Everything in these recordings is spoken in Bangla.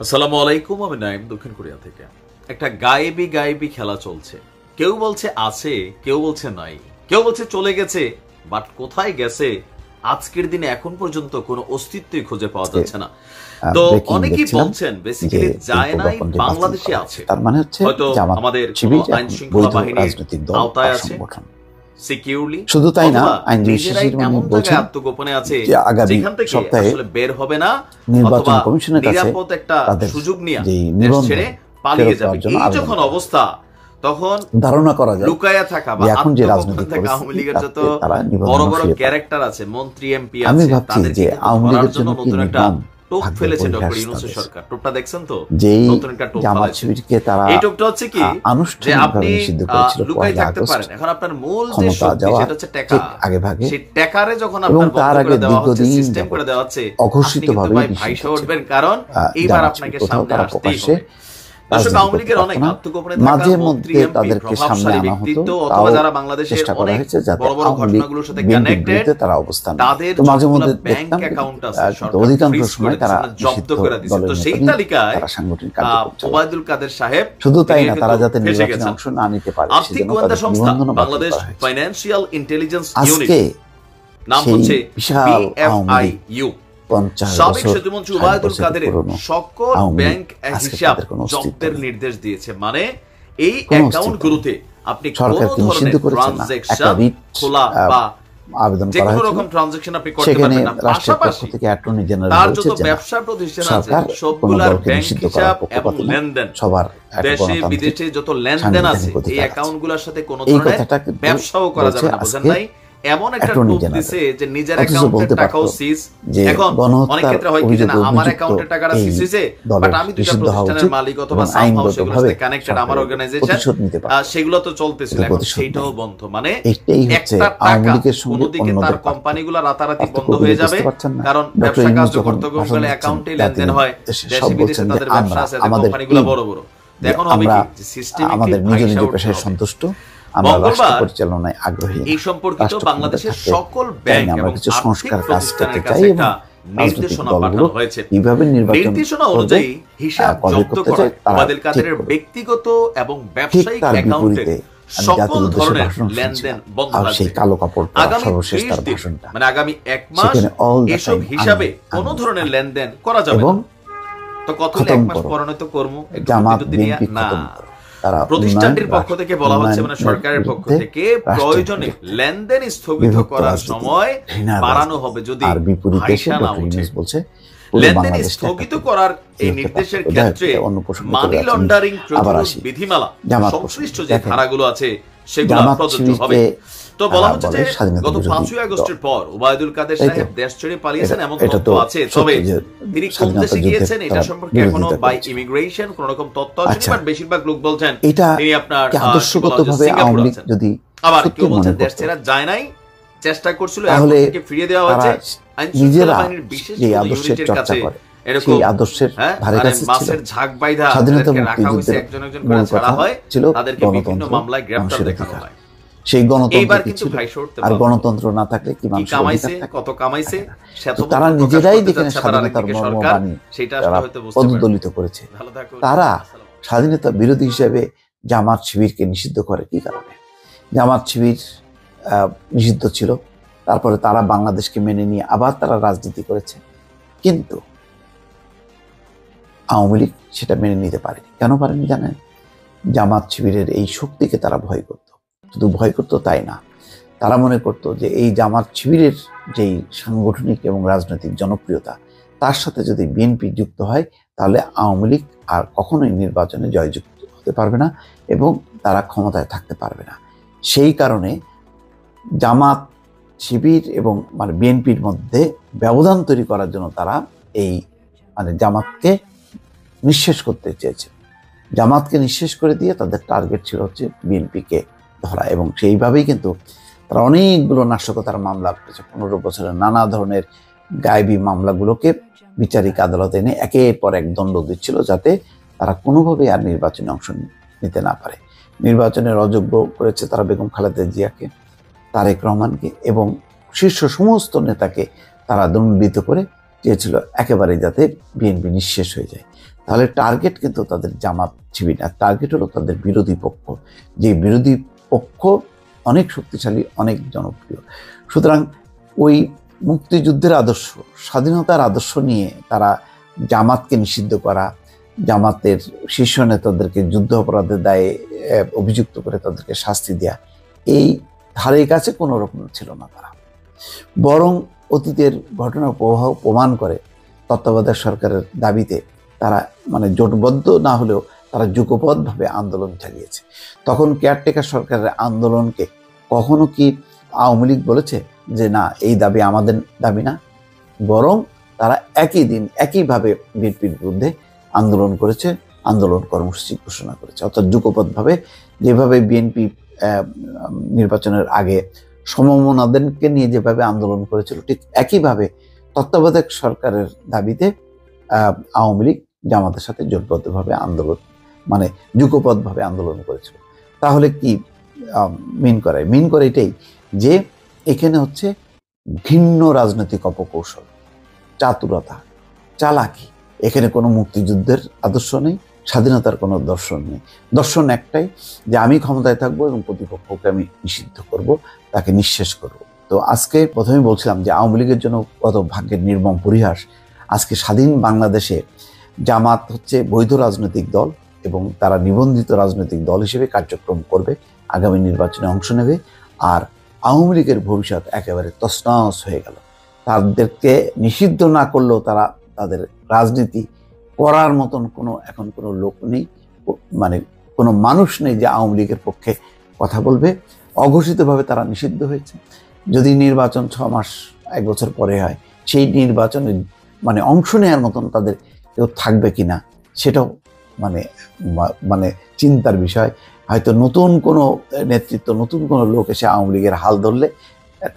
আসসালামু আলাইকুম। আমি নাইম, দক্ষিণ কোরিয়া থেকে। একটা গায়েবী গায়েবী খেলা চলছে। কেউ বলছে আছে, কেউ বলছে নাই, কেউ বলছে চলে গেছে, বাট কোথায় গেছে আজকের দিনে এখন পর্যন্ত কোনো অস্তিত্বই খুঁজে পাওয়া যাচ্ছে না। তো অনেকেই বলছেন বেসিক্যালি যায় নাই, বাংলাদেশে আছে, হয়তো আমাদের আইন শৃঙ্খলা বাহিনীর আওতায় আছে, সিকিউরলি, শুধু তাই না, আইনজীবী বলছেন আত্মগোপনে আছে, যেখান থেকে আসলে বের হবে না, নির্বাচন কমিশনের কাছে নিরাপদ একটা সুযোগ নিয়ে দেশ ছেড়ে পালিয়ে যাবে। এই যখন অবস্থা, তখন ধারণা করা যায় লুকায়া থাকা বা এখন যে রাজনৈতিক আওয়ামী লীগের যত বড় বড় ক্যারেক্টার আছে, মন্ত্রী এমপি আছে, তাদেরকে আওয়ামী লীগের জন্য নতুন একটা টোপ ফেলেছে ডক্টর ইউনূসের সরকার। টোপটা দেখছেন তো, নতুন একটা টোপ ফেলেছে। এই টোপটা হচ্ছে কি, যে আপনি লুকাই থাকতে পারেন, এখন আপনার মূল যে শক্তি সেটা হচ্ছে টাকা। সেই টাকারে যখন আপনার বন্ধ করে দেওয়া হচ্ছে, সিস্টেম করে দেওয়া হচ্ছে, অঘোষিতভাবে ভাইসা উঠবেন, কারণ এইবার আপনাকে সামনে আসতেই হবে। দর্শক, আওয়ামী লীগের অনেক আত্মগোপনে থাকা মন্ত্রী এমপি, প্রভাবশালী ব্যক্তিত্ব, অথবা যারা বাংলাদেশের অনেক বড় বড় ঘটনাগুলোর সাথে কানেক্টেড, তাদের যতগুলো ব্যাংক অ্যাকাউন্ট আছে সরকার ফ্রিজ করে দিয়েছে, জব্দ করে দিয়েছে। তো সেই তালিকায় ওবায়দুল কাদের সাহেব শুধু তাই না, তারা যাতে নির্বাচনে অংশ না নিতে পারে, আর্থিক গোয়েন্দা সংস্থা বাংলাদেশ ফাইন্যান্সিয়াল ইন্টেলিজেন্স ইউনিট, নাম হচ্ছে BFIU, সাবেক সেতুমন্ত্রী ওবায়দুল কাদেরের সকল ব্যাংক হিসাব জব্দের নির্দেশ দিয়েছে। মানে এই অ্যাকাউন্টগুলোতে আপনি কোন ধরনের ট্রানজাকশন খোলা বা যে কোনো রকম ট্রানজাকশন আপনি করতে পারবেন না। পাশাপাশি তার যত ব্যবসা প্রতিষ্ঠান আছে সবগুলোর ব্যাংক হিসাব এবং লেনদেন, দেশে বিদেশে যত লেনদেন আছে, এই অ্যাকাউন্টগুলোর সাথে কোনো ধরনের ব্যবসাও করা যাবে না। বুঝেন নাই? এমন একটা টোপ দিছে যে নিজের অ্যাকাউন্টের টাকাও সিজ। এখন অনেক ক্ষেত্রে হয় কি, না আমার অ্যাকাউন্টের টাকাটা সিজ হইছে, বাট আমি দুইটা প্রতিষ্ঠানের মালিক অথবা সামহাউ সেগুলোর সাথে কানেক্টেড আমার অর্গানাইজেশন, সেগুলো তো চলতেছিল, এখন সেইটাও বন্ধ। মানে একটা টাকা কোনদিকে তার কোম্পানিগুলো রাতারাতি বন্ধ হয়ে যাবে, কারণ ব্যবসা কার্য করতে গেলে অ্যাকাউন্টে লেনদেন হয়, দেশে বিদেশে তাদের ব্যবসা আছে, কোম্পানিগুলো বড় বড়। এখন হবে কি, যে সিস্টেমিক পেশায় সন্তুষ্ট, পরিচালনায় আগ্রহী, এই সম্পর্কিত বাংলাদেশের সকল ব্যাংক এবং সংস্কার কাজ করতে চাই এবং নির্দেশনা পাঠানো হয়েছে। নির্দেশনা অনুযায়ী হিসাব জব্দ করা, ওবায়দুল কাদেরের ব্যক্তিগত এবং ব্যবসায়িক অ্যাকাউন্টে সকল ধরনের লেনদেন বন্ধ থাকবে। আগামী 20 দিন, মানে আগামী 1 মাস এসব হিসাবে কোন ধরনের লেনদেন করা যাবে না। তো কত 1 মাস পরে তো কর্ম একটু দুনিয়া না, প্রতিষ্ঠানটির পক্ষ থেকে বলা হচ্ছে, মানে সরকারের পক্ষ থেকে প্রয়োজনে লেনদেন স্থগিত করার সময় বাড়ানো হবে যদি ভাইসা না উঠে। লেনদেন স্থগিত করার এই নির্দেশের ক্ষেত্রে মানি লন্ডারিং প্রতিরোধ বিধিমালা সংশ্লিষ্ট যে ধারাগুলো আছে সেগুলো প্রযোজ্য হবে। তো বলা হচ্ছে যে গত 5ই আগস্টের পর ওবায়দুল কাদের সাহেব দেশ ছেড়ে পালিয়েছেন এমন তথ্য আছে, তবে তিনি কোন দেশে গিয়েছেন এটা সম্পর্কে এখনো বাই ইমিগ্রেশন কোন রকম তথ্য আসেনি, বাট বেশিরভাগ লোক বলছেন তিনি আপনার আদর্শগতভাবে আওয়ামী লীগ যদি, আবার কেউ বলছেন দেশ ছেড়ে যায় নাই, চেষ্টা করছিল, এখন থেকে ফিরিয়ে দেওয়া হয়েছে আইনশৃঙ্খলা বাহিনীর বিশেষ ইউনিটের কাছে। এরকম মাছের ঝাঁক বাইধা রাখা হয়েছে, একজন একজন করে ছাড়া হয়, তাদেরকে বিভিন্ন মামলায় গ্রেফতার দেখানো হয়। সেই গণতন্ত্র আর গণতন্ত্র না থাকলে কি মানুষ কামাইছে, কত কামাইছে, তারা নিজেরাই যেখানে স্বাধীনতার মর্মবাণী পদদলিত করেছে, তারা স্বাধীনতা বিরোধী হিসেবে জামাত শিবিরকে নিষিদ্ধ করে কি কারণে? জামাত শিবির নিষিদ্ধ ছিল, তারপরে তারা বাংলাদেশকে মেনে নিয়ে আবার তারা রাজনীতি করেছে, কিন্তু আওয়ামী লীগ সেটা মেনে নিতে পারেনি। কেন পারেনি জানেন? জামাত শিবিরের এই শক্তিকে তারা ভয় করত। শুধু ভয় করতো তাই না, তারা মনে করতো যে এই জামাত শিবিরের যেই সাংগঠনিক এবং রাজনৈতিক জনপ্রিয়তা, তার সাথে যদি বিএনপি যুক্ত হয় তাহলে আওয়ামী লীগ আর কখনোই নির্বাচনে জয়যুক্ত হতে পারবে না এবং তারা ক্ষমতায় থাকতে পারবে না। সেই কারণে জামাত শিবির এবং মানে বিএনপির মধ্যে ব্যবধান তৈরি করার জন্য তারা এই মানে জামাতকে নিঃশেষ করতে চেয়েছে। জামাতকে নিঃশেষ করে দিয়ে তাদের টার্গেট ছিল হচ্ছে বিএনপিকে ধরা, এবং সেইভাবেই কিন্তু তারা অনেকগুলো নাশকতার মামলা করেছে। 15 বছরের নানা ধরনের গায়েবী মামলাগুলোকে বিচারিক আদালতে এনে একের পর এক দণ্ড দিচ্ছিল, যাতে তারা কোনোভাবেই আর নির্বাচনে অংশ নিতে না পারে। নির্বাচনের অযোগ্য করেছে তারা বেগম খালেদা জিয়াকে, তারেক রহমানকে এবং শীর্ষ সমস্ত নেতাকে তারা দণ্ডিত করে চেয়েছিল একেবারে যাতে বিএনপি নিঃশেষ হয়ে যায়। তাহলে টার্গেট কিন্তু তাদের জামাত শিবির না, টার্গেট হলো তাদের বিরোধী পক্ষ, যে বিরোধী পক্ষ অনেক শক্তিশালী, অনেক জনপ্রিয়। সুতরাং ওই মুক্তিযুদ্ধের আদর্শ, স্বাধীনতার আদর্শ নিয়ে তারা জামাতকে নিষিদ্ধ করা, জামাতের শীর্ষ নেতাদেরকে যুদ্ধ অপরাধের দায়ে অভিযুক্ত করে তাদেরকে শাস্তি দেয়া, এই ধারে কাছে কোনো রকম ছিল না তারা। বরং অতীতের ঘটনার প্রবাহ প্রমাণ করে তত্ত্বাবধায়ক সরকারের দাবিতে তারা মানে জোটবদ্ধ না হলেও তারা যুগপৎভাবে আন্দোলন চালিয়েছে। তখন কেয়ারটেকার সরকারের আন্দোলনকে কখনো কি আওয়ামী লীগ বলেছে যে না এই দাবি আমাদের দাবি না? বরং তারা একই দিন একইভাবে বিএনপির বিরুদ্ধে আন্দোলন করেছে, আন্দোলন কর্মসূচি ঘোষণা করেছে। অর্থাৎ যুগপৎভাবে যেভাবে বিএনপি নির্বাচনের আগে সমমনাদেরকে নিয়ে যেভাবে আন্দোলন করেছিল, ঠিক একইভাবে তত্ত্বাবধায়ক সরকারের দাবিতে আওয়ামী লীগ জামাতের সাথে জোটবদ্ধভাবে আন্দোলন মানে যুগপৎভাবে আন্দোলন করেছিল। তাহলে কি মিন করে এটাই যে এখানে হচ্ছে ভিন্ন রাজনৈতিক অপকৌশল, চাতুরতা, চালাকি। এখানে কোনো মুক্তিযুদ্ধের আদর্শ নেই, স্বাধীনতার কোনো দর্শন নেই। দর্শন একটাই যে আমি ক্ষমতায় থাকবো এবং প্রতিপক্ষকে আমি নিষিদ্ধ করব, তাকে নিঃশেষ করব। তো আজকে প্রথমেই বলছিলাম যে আওয়ামী লীগের জন্য কত ভাগ্যের নির্মম পরিহাস। আজকে স্বাধীন বাংলাদেশে জামাত হচ্ছে বৈধ রাজনৈতিক দল এবং তারা নিবন্ধিত রাজনৈতিক দল হিসেবে কার্যক্রম করবে, আগামী নির্বাচনে অংশ নেবে। আর আওয়ামী লীগের ভবিষ্যৎ একেবারে তছনছ হয়ে গেল। তাদেরকে নিষিদ্ধ না করলেও তারা তাদের রাজনীতি করার মতন এখন কোনো লোক নেই, মানে কোনো মানুষ নেই যে আওয়ামী লীগের পক্ষে কথা বলবে। অঘোষিতভাবে তারা নিষিদ্ধ হয়েছে। যদি নির্বাচন 6 মাস 1 বছর পরে হয়, সেই নির্বাচনে মানে অংশ নেওয়ার মতন তাদের কেউ থাকবে কিনা সেটাও মানে চিন্তার বিষয়। হয়তো নতুন কোনো নেতৃত্ব, নতুন কোনো লোক এসে আওয়ামী লীগের হাল ধরলে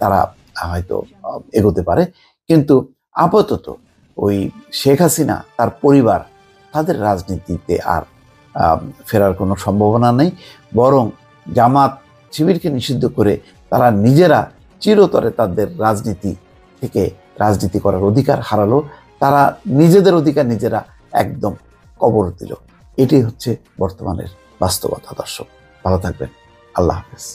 তারা হয়তো এগোতে পারে। কিন্তু আপাতত ওই শেখ হাসিনা, তার পরিবার, তাদের রাজনীতিতে আর ফেরার কোনো সম্ভাবনা নেই। বরং জামাত শিবিরকে নিষিদ্ধ করে তারা নিজেরা চিরতরে তাদের রাজনীতি করার অধিকার হারালো। তারা নিজেদের অধিকার নিজেরা একদম কবর দিল। এটাই হচ্ছে বর্তমানের বাস্তবতা। দর্শক ভালো থাকবেন, আল্লাহ হাফেজ।